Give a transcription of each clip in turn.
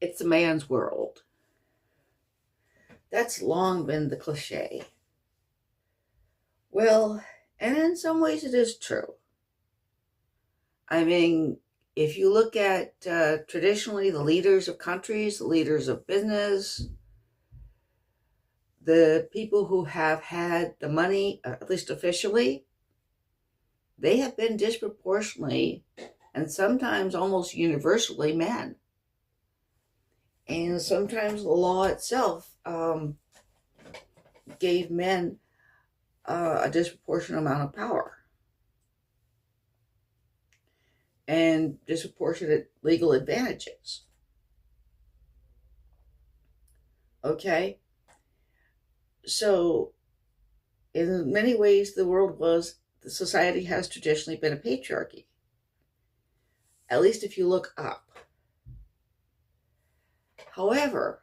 it's a man's world. That's long been the cliche. Well, and in some ways it is true. I mean, if you look at traditionally the leaders of countries, the leaders of business, the people who have had the money, at least officially, they have been disproportionately and sometimes almost universally men. And sometimes the law itself gave men a disproportionate amount of power and disproportionate legal advantages. Okay? So, in many ways, the society has traditionally been a patriarchy. At least if you look up. However,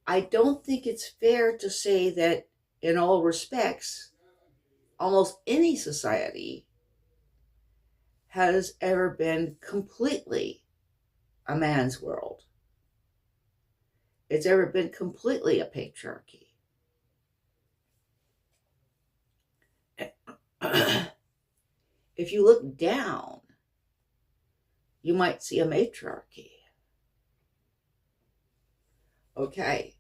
I don't think it's fair to say that in all respects, almost any society has ever been completely a man's world. It's ever been completely a patriarchy. If you look down, you might see a matriarchy. Okay.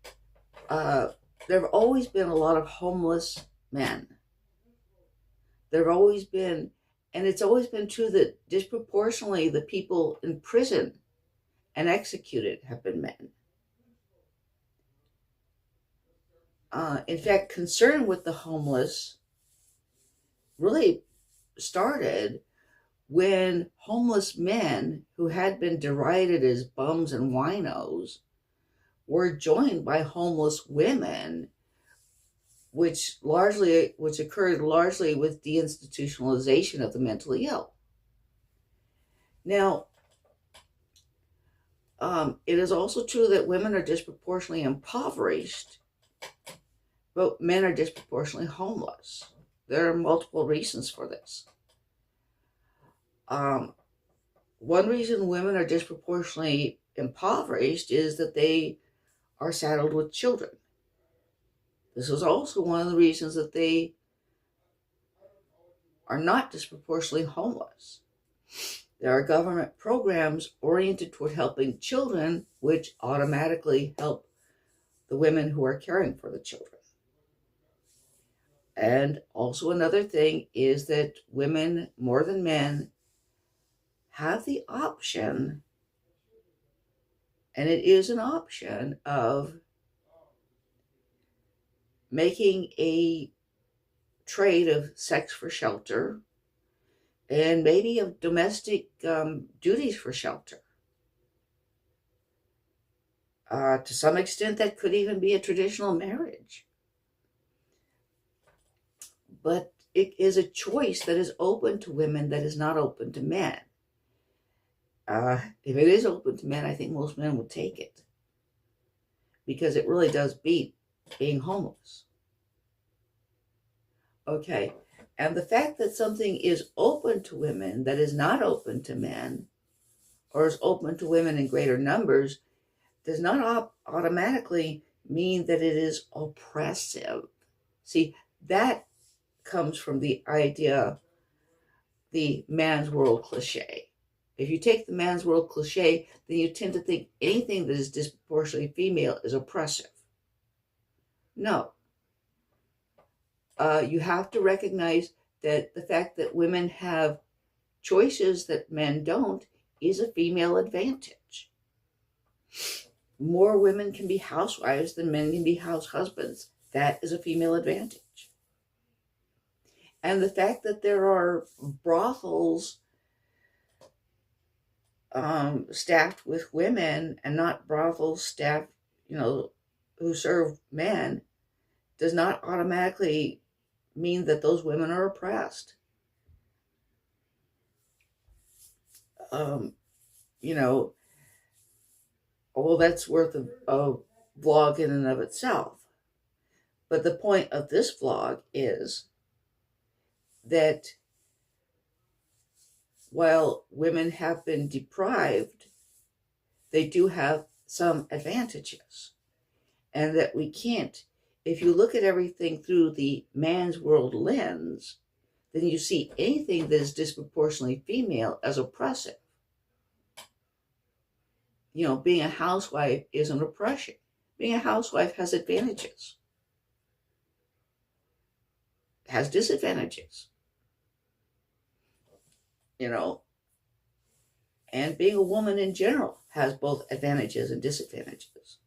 There have always been a lot of homeless men. There have always been, and it's always been true that disproportionately the people in prison and executed have been men. In fact, concern with the homeless really started when homeless men who had been derided as bums and winos were joined by homeless women, which occurred largely with deinstitutionalization of the mentally ill. Now, it is also true that women are disproportionately impoverished, but men are disproportionately homeless. There are multiple reasons for this. One reason women are disproportionately impoverished is that they are saddled with children. This is also one of the reasons that they are not disproportionately homeless. There are government programs oriented toward helping children, which automatically help the women who are caring for the children. And also another thing is that women, more than men, have the option, and it is an option, of making a trade of sex for shelter and maybe of domestic duties for shelter. To some extent, that could even be a traditional marriage. But it is a choice that is open to women that is not open to men. If it is open to men, I think most men would take it, because it really does beat being homeless. Okay, and the fact that something is open to women that is not open to men, or is open to women in greater numbers, does not automatically mean that it is oppressive. See, that comes from the idea, the man's world cliche. If you take the man's world cliche, then you tend to think anything that is disproportionately female is oppressive. No. You have to recognize that the fact that women have choices that men don't is a female advantage. More women can be housewives than men can be house husbands. That is a female advantage. And the fact that there are brothels staffed with women and not brothels staffed, who serve men, does not automatically mean that those women are oppressed. Well, that's worth a vlog in and of itself. But the point of this vlog is that while women have been deprived they do have some advantages. And that we can't, if you look at everything through the man's world lens, then you see anything that is disproportionately female as oppressive. Being a housewife is an oppression. Being a housewife has advantages, has disadvantages, you know, and being a woman in general has both advantages and disadvantages.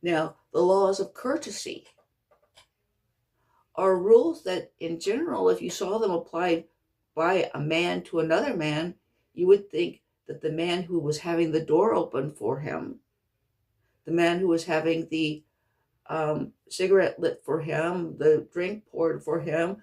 Now, the laws of courtesy are rules that, in general, if you saw them applied by a man to another man, you would think that the man who was having the door open for him, the man who was having the cigarette lit for him, the drink poured for him,